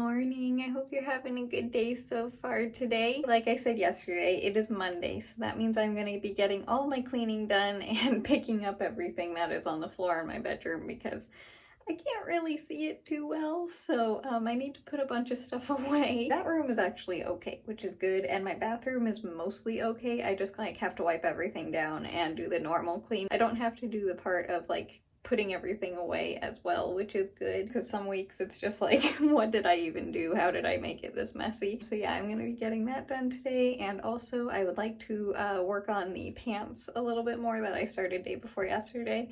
morning. I hope you're having a good day so far today. Like I said yesterday, it is Monday, so that means I'm going to be getting all my cleaning done and picking up everything that is on the floor in my bedroom because I can't really see it too well, so I need to put a bunch of stuff away. That room is actually okay, which is good, and my bathroom is mostly okay. I just like have to wipe everything down and do the normal clean. I don't have to do the part of like putting everything away as well, which is good because some weeks it's just like, what did I even do? How did I make it this messy? So yeah, I'm gonna be getting that done today, and also I would like to work on the pants a little bit more that I started day before yesterday,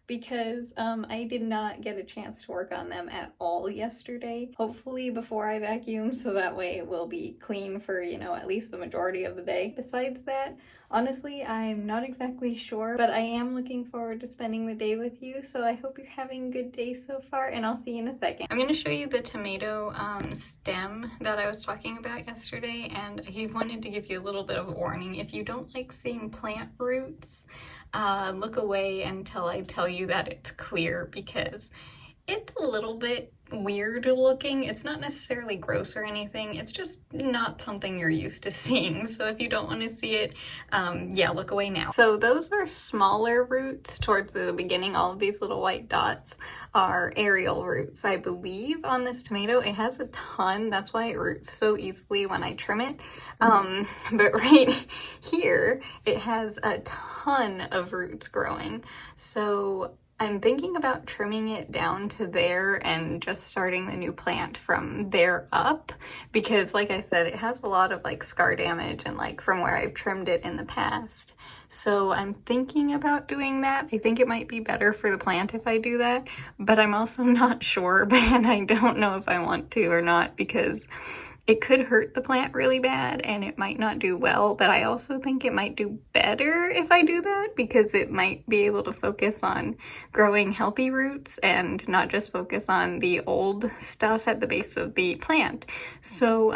because I did not get a chance to work on them at all yesterday. Hopefully before I vacuum, so that way it will be clean for, you know, at least the majority of the day. Besides that, honestly, I'm not exactly sure, but I am looking forward to spending the day with you, so I hope you're having a good day so far, and I'll see you in a second. I'm going to show you the tomato stem that I was talking about yesterday, and I wanted to give you a little bit of a warning. If you don't like seeing plant roots, look away until I tell you that it's clear, because it's a little bit weird looking. It's not necessarily gross or anything, it's just not something you're used to seeing. So if you don't want to see it, yeah, look away now. So those are smaller roots towards the beginning. All of these little white dots are aerial roots, I believe. On this tomato, it has a ton, that's why it roots so easily when I trim it. But right here, it has a ton of roots growing. So I'm thinking about trimming it down to there and just starting the new plant from there up, because like I said, it has a lot of like scar damage and like from where I've trimmed it in the past. So I'm thinking about doing that. I think it might be better for the plant if I do that, but I'm also not sure, and I don't know if I want to or not, because it could hurt the plant really bad and it might not do well, but I also think it might do better if I do that, because it might be able to focus on growing healthy roots and not just focus on the old stuff at the base of the plant. So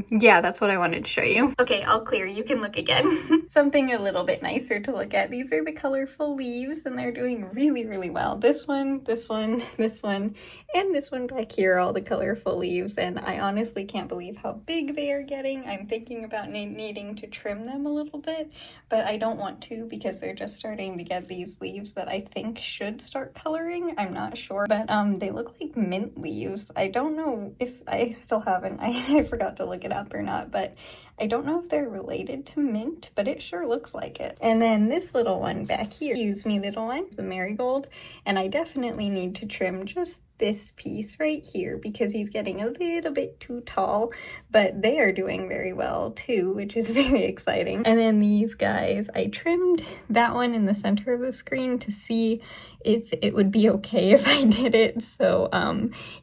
yeah, that's what I wanted to show you. Okay, all clear, you can look again. Something a little bit nicer to look at. These are the colorful leaves and they're doing really, really well. This one, this one, this one, and this one back here, all the colorful leaves, and I honestly can't believe how big they are getting. I'm thinking about needing to trim them a little bit, but I don't want to because they're just starting to get these leaves that I think should start coloring. I'm not sure, but they look like mint leaves. I don't know if I still haven't, I forgot to look it up or not, but I don't know if they're related to mint, but it sure looks like it. And then this little one back here, excuse me, little one, the marigold, and I definitely need to trim just this piece right here because he's getting a little bit too tall, but they are doing very well too, which is very exciting. And then these guys, I trimmed that one in the center of the screen to see if it would be okay if I did it. So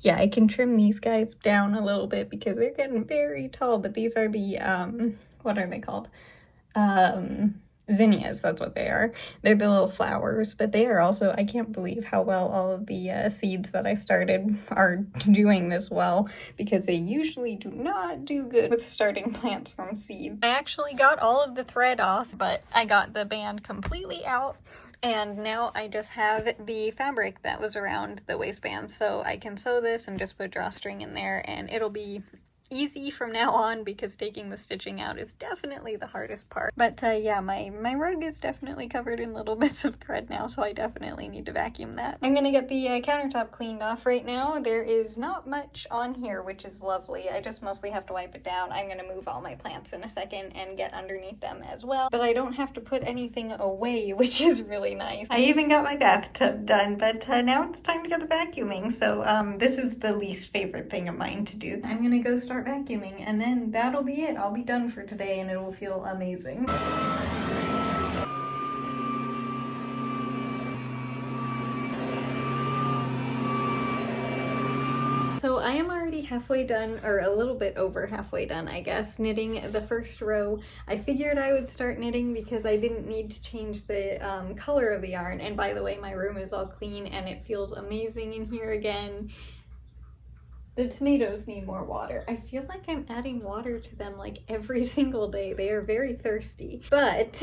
yeah, I can trim these guys down a little bit because they're getting very tall, but these are the what are they called? Zinnias, that's what they are. They're the little flowers, but they are also, I can't believe how well all of the seeds that I started are doing this well, because they usually do not do good with starting plants from seed. I actually got all of the thread off, but I got the band completely out, and now I just have the fabric that was around the waistband, so I can sew this and just put drawstring in there, and it'll be easy from now on, because taking the stitching out is definitely the hardest part. But yeah, my rug is definitely covered in little bits of thread now, so I definitely need to vacuum that. I'm gonna get the countertop cleaned off right now. There is not much on here, which is lovely. I just mostly have to wipe it down. I'm gonna move all my plants in a second and get underneath them as well, but I don't have to put anything away, which is really nice. I even got my bathtub done, but now it's time to get the vacuuming. So this is the least favorite thing of mine to do. I'm gonna go start vacuuming, and then that'll be it. I'll be done for today and it will feel amazing. So I am already halfway done, or a little bit over halfway done, I guess, knitting the first row. I figured I would start knitting because I didn't need to change the color of the yarn. And by the way, my room is all clean and it feels amazing in here again. The tomatoes need more water. I feel like I'm adding water to them like every single day. They are very thirsty. But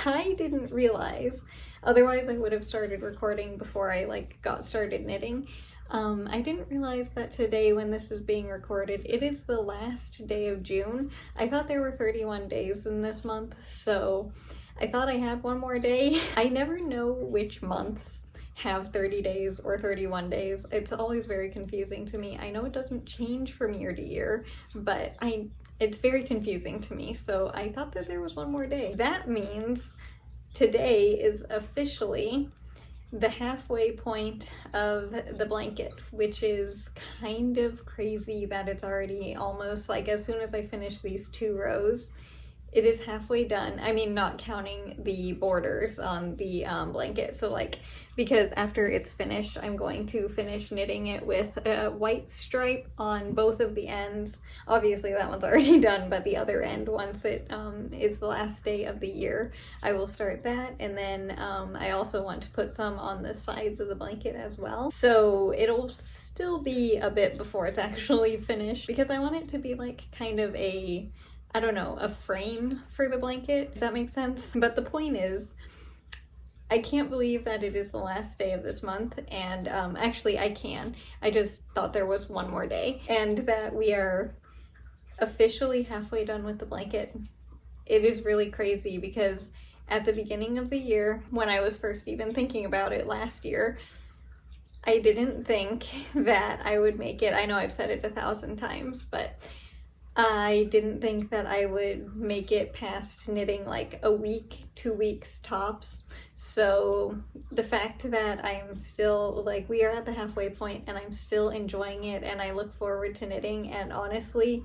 I didn't realize, otherwise I would have started recording before I got started knitting. I didn't realize that today, when this is being recorded, it is the last day of June. I thought there were 31 days in this month, so I thought I had one more day. I never know which months have 30 days or 31 days. It's always very confusing to me. I know it doesn't change from year to year, but it's very confusing to me, so I thought that there was one more day. That means today is officially the halfway point of the blanket, which is kind of crazy that it's already almost, like, as soon as I finish these 2 rows, it is halfway done. I mean, not counting the borders on the blanket. So like, because after it's finished, I'm going to finish knitting it with a white stripe on both of the ends. Obviously that one's already done, but the other end, once it is the last day of the year, I will start that. And then I also want to put some on the sides of the blanket as well. So it'll still be a bit before it's actually finished, because I want it to be like kind of a, I don't know, a frame for the blanket, if that makes sense. But the point is, I can't believe that it is the last day of this month, and actually I can. I just thought there was one more day, and that we are officially halfway done with the blanket. It is really crazy, because at the beginning of the year, when I was first even thinking about it last year, I didn't think that I would make it. I know I've said it 1,000 times, but I didn't think that I would make it past knitting like a week, 2 weeks tops. So the fact that I'm still, like, we are at the halfway point and I'm still enjoying it and I look forward to knitting, and honestly,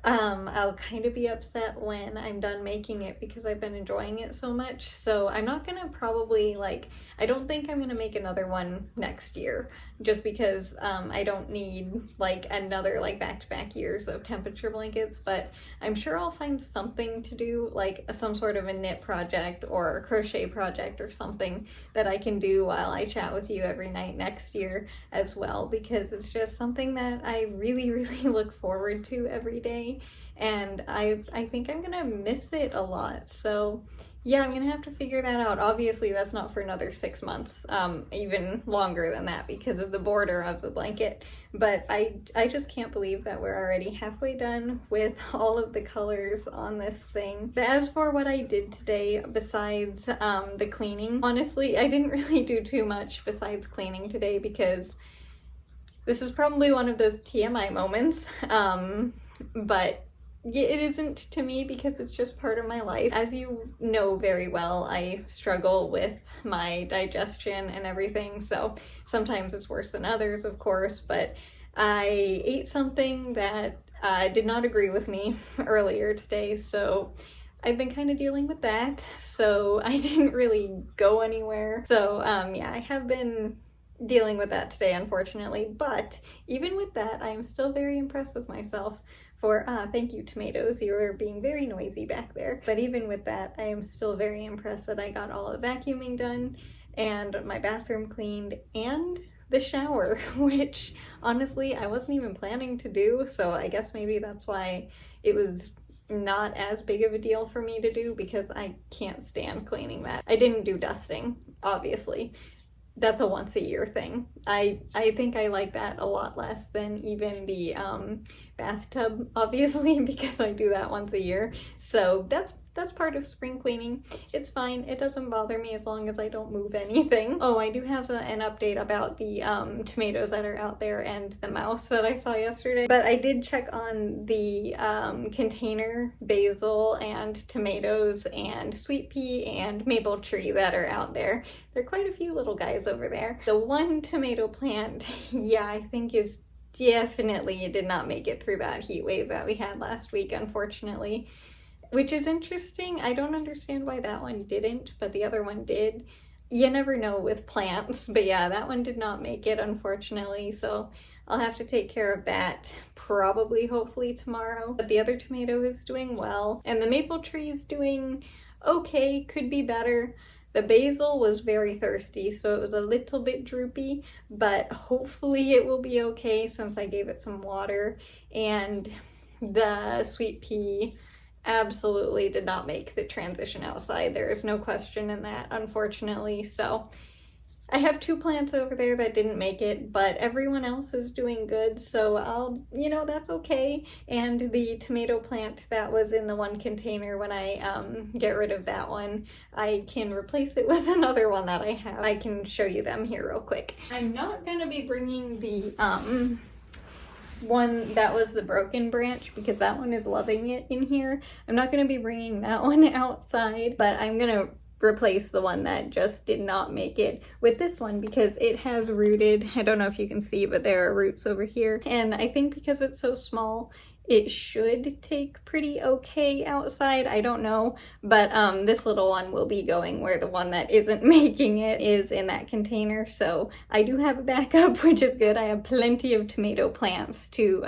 I'll kind of be upset when I'm done making it because I've been enjoying it so much. So I'm not gonna probably, like, I don't think I'm gonna make another one next year, just because I don't need like another like back-to-back years of temperature blankets. But I'm sure I'll find something to do, like some sort of a knit project or a crochet project or something that I can do while I chat with you every night next year as well, because it's just something that I really, really look forward to every day. And I think I'm gonna miss it a lot. So yeah, I'm gonna have to figure that out. Obviously that's not for another 6 months, even longer than that because of the border of the blanket. But I just can't believe that we're already halfway done with all of the colors on this thing. But as for what I did today, besides the cleaning, honestly, I didn't really do too much besides cleaning today, because this is probably one of those TMI moments, but it isn't to me because it's just part of my life. As you know very well, I struggle with my digestion and everything, so sometimes it's worse than others, of course, but I ate something that did not agree with me earlier today, so I've been kind of dealing with that, so I didn't really go anywhere. So yeah, I have been dealing with that today, unfortunately, but even with that, I am still very impressed with myself for, thank you tomatoes, you were being very noisy back there. But even with that, I am still very impressed that I got all the vacuuming done and my bathroom cleaned and the shower, which honestly I wasn't even planning to do, so I guess maybe that's why it was not as big of a deal for me to do, because I can't stand cleaning that. I didn't do dusting, obviously. That's a once a year thing. I think I like that a lot less than even the bathtub, obviously, because I do that once a year. So that's part of spring cleaning. It's fine. It doesn't bother me as long as I don't move anything. Oh, I do have an update about the tomatoes that are out there and the mouse that I saw yesterday. But I did check on the container basil and tomatoes and sweet pea and maple tree that are out there. There are quite a few little guys over there. The one tomato plant, yeah, I think is definitely, it did not make it through that heat wave that we had last week, unfortunately. Which is interesting. I don't understand why that one didn't, but the other one did. You never know with plants, but yeah, that one did not make it, unfortunately, so I'll have to take care of that probably, hopefully tomorrow. But the other tomato is doing well, and the maple tree is doing okay, could be better. The basil was very thirsty, so it was a little bit droopy, but hopefully it will be okay since I gave it some water. And the sweet pea absolutely did not make the transition outside. There is no question in that, unfortunately. So I have 2 plants over there that didn't make it, but everyone else is doing good, so that's okay. And the tomato plant that was in the one container, when I get rid of that one, I can replace it with another one that I have. I can show you them here real quick. I'm not gonna be bringing the one that was the broken branch because that one is loving it in here. I'm not gonna be bringing that one outside, but I'm gonna replace the one that just did not make it with this one because it has rooted. I don't know if you can see, but there are roots over here. And I think because it's so small, it should take pretty okay outside. I don't know, but this little one will be going where the one that isn't making it is in that container. So I do have a backup, which is good. I have plenty of tomato plants to,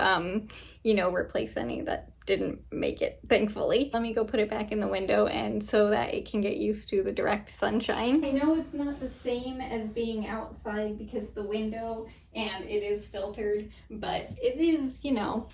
replace any that didn't make it, thankfully. Let me go put it back in the window and so that it can get used to the direct sunshine. I know it's not the same as being outside because the window and it is filtered, but it is,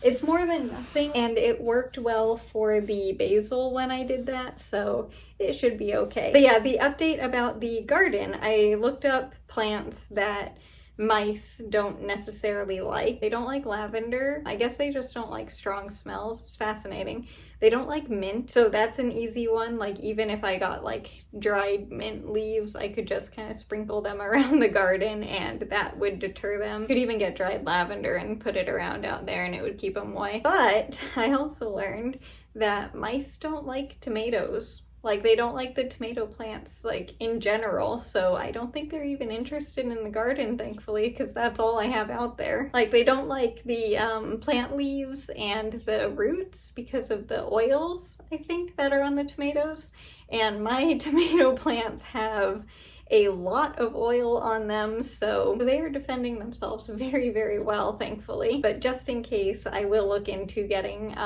it's more than nothing, and it worked well for the basil when I did that, so it should be okay. But yeah, the update about the garden, I looked up plants that mice don't necessarily like. They don't like lavender. I guess they just don't like strong smells. It's fascinating. They don't like mint, so that's an easy one. Like, even if I got like dried mint leaves, I could just kind of sprinkle them around the garden and that would deter them. You could even get dried lavender and put it around out there and it would keep them away. But I also learned that mice don't like tomatoes. Like, they don't like the tomato plants, like, in general, so I don't think they're even interested in the garden, thankfully, because that's all I have out there. Like, they don't like the plant leaves and the roots because of the oils, I think, that are on the tomatoes. And my tomato plants have a lot of oil on them, so they are defending themselves very, very well, thankfully. But just in case, I will look into getting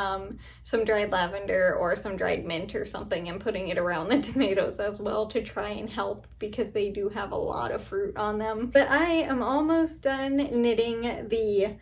some dried lavender or some dried mint or something and putting it around the tomatoes as well to try and help, because they do have a lot of fruit on them. But I am almost done knitting the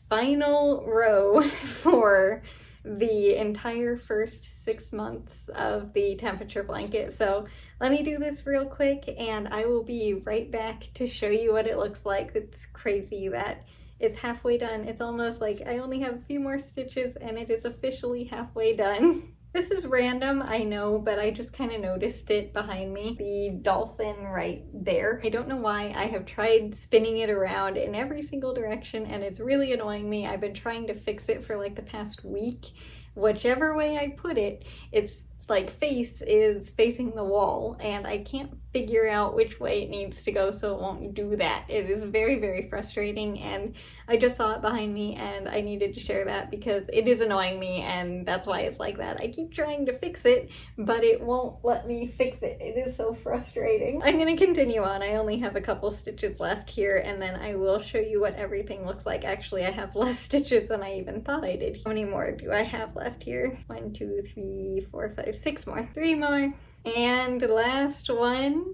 final row for the entire first 6 months of the temperature blanket. So let me do this real quick and I will be right back to show you what it looks like. It's crazy that it's halfway done. It's almost like I only have a few more stitches and it is officially halfway done. This is random, I know, but I just kind of noticed it behind me. The dolphin right there. I don't know why. I have tried spinning it around in every single direction and it's really annoying me. I've been trying to fix it for like the past week. Whichever way I put it, its like face is facing the wall and I can't figure out which way it needs to go so it won't do that. It is very, very frustrating and I just saw it behind me and I needed to share that because it is annoying me and that's why it's like that. I keep trying to fix it, but it won't let me fix it. It is so frustrating. I'm gonna continue on. I only have a couple stitches left here and then I will show you what everything looks like. Actually, I have less stitches than I even thought I did. How many more do I have left here? 1, 2, 3, 4, 5, 6 more. 3 more. And last one,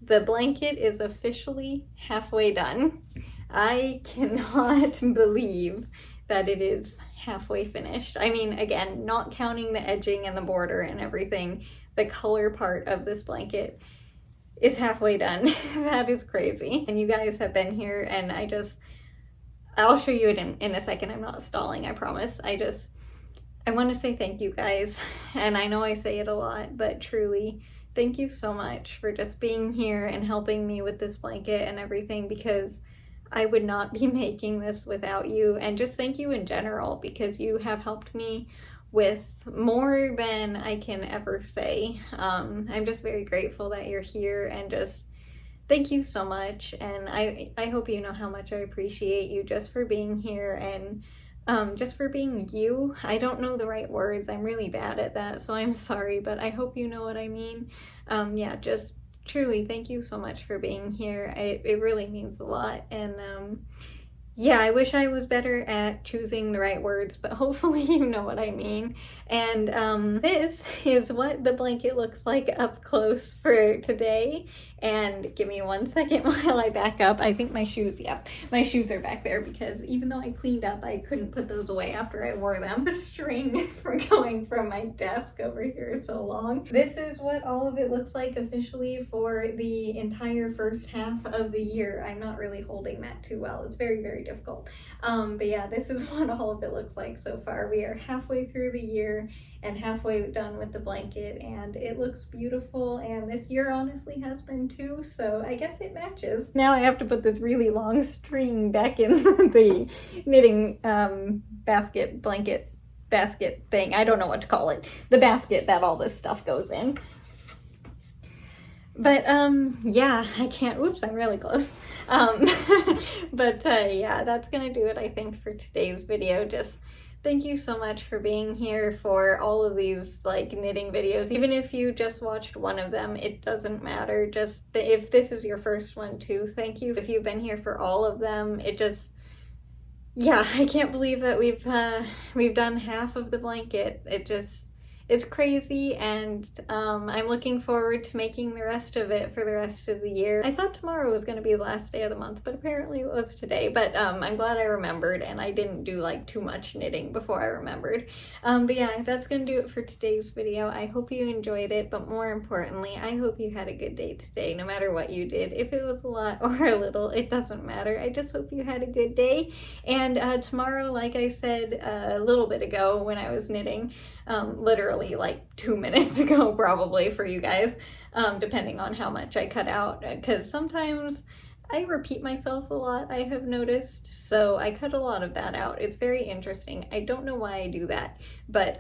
the blanket is officially halfway done. I cannot believe that it is halfway finished. I mean, again, not counting the edging and the border and everything, the color part of this blanket is halfway done. That is crazy. And you guys have been here and I'll show you it in a second. I'm not stalling, I promise. I want to say thank you guys, and I know I say it a lot, but truly, thank you so much for just being here and helping me with this blanket and everything, because I would not be making this without you, and just thank you in general, because you have helped me with more than I can ever say. I'm just very grateful that you're here, and just thank you so much, and I hope you know how much I appreciate you just for being here and just for being you. I don't know the right words. I'm really bad at that, so I'm sorry, but I hope you know what I mean. Yeah, just truly thank you so much for being here. It really means a lot. And yeah, I wish I was better at choosing the right words, but hopefully you know what I mean. And this is what the blanket looks like up close for today. And give me 1 second while I back up. I think my shoes, yeah, my shoes are back there because even though I cleaned up, I couldn't put those away after I wore them. The string for going from my desk over here so long. This is what all of it looks like officially for the entire first half of the year. I'm not really holding that too well. It's very, very difficult. But yeah, this is what all of it looks like so far. We are halfway through the year and halfway done with the blanket, and it looks beautiful, and this year honestly has been too, so I guess it matches. Now I have to put this really long string back in the knitting blanket basket thing. I don't know what to call it. The basket that all this stuff goes in. But yeah, I can't, oops, I'm really close. But yeah, that's gonna do it, I think, for today's video. Just thank you so much for being here for all of these like knitting videos. Even if you just watched one of them, it doesn't matter. Just if this is your first one too, thank you. If you've been here for all of them, it just, yeah, I can't believe that we've done half of the blanket. It's crazy, and I'm looking forward to making the rest of it for the rest of the year. I thought tomorrow was going to be the last day of the month, but apparently it was today. But I'm glad I remembered, and I didn't do like too much knitting before I remembered. But yeah, that's going to do it for today's video. I hope you enjoyed it, but more importantly, I hope you had a good day today, no matter what you did. If it was a lot or a little, it doesn't matter. I just hope you had a good day. And tomorrow, like I said a little bit ago when I was knitting, literally like 2 minutes ago probably for you guys, depending on how much I cut out, because sometimes I repeat myself a lot, I have noticed, so I cut a lot of that out. It's very interesting. I don't know why I do that, but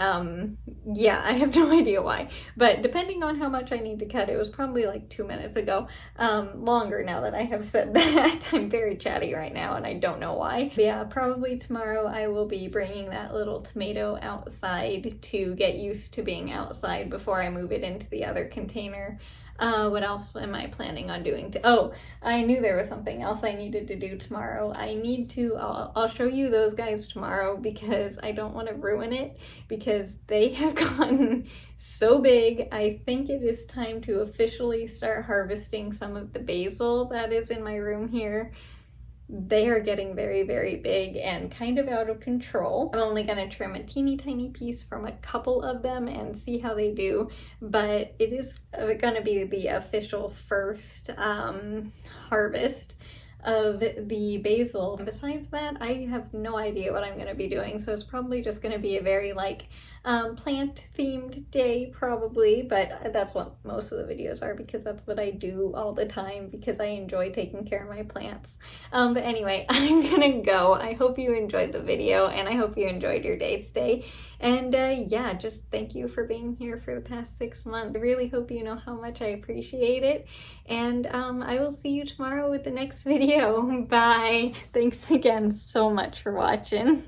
yeah, I have no idea why. But depending on how much I need to cut, it was probably like 2 minutes ago. Longer now that I have said that. I'm very chatty right now and I don't know why. But yeah, probably tomorrow I will be bringing that little tomato outside to get used to being outside before I move it into the other container. What else am I planning on doing? Oh, I knew there was something else I needed to do tomorrow. I'll show you those guys tomorrow because I don't want to ruin it because they have gotten so big. I think it is time to officially start harvesting some of the basil that is in my room here. They are getting very, very big and kind of out of control. I'm only going to trim a teeny tiny piece from a couple of them and see how they do, but it is going to be the official first harvest of the basil. Besides that, I have no idea what I'm going to be doing, so it's probably just going to be a very like plant themed day probably, but that's what most of the videos are because that's what I do all the time because I enjoy taking care of my plants. But anyway, I'm gonna go. I hope you enjoyed the video and I hope you enjoyed your day today. And yeah, just thank you for being here for the past 6 months. I really hope you know how much I appreciate it. And I will see you tomorrow with the next video. Bye. Thanks again so much for watching.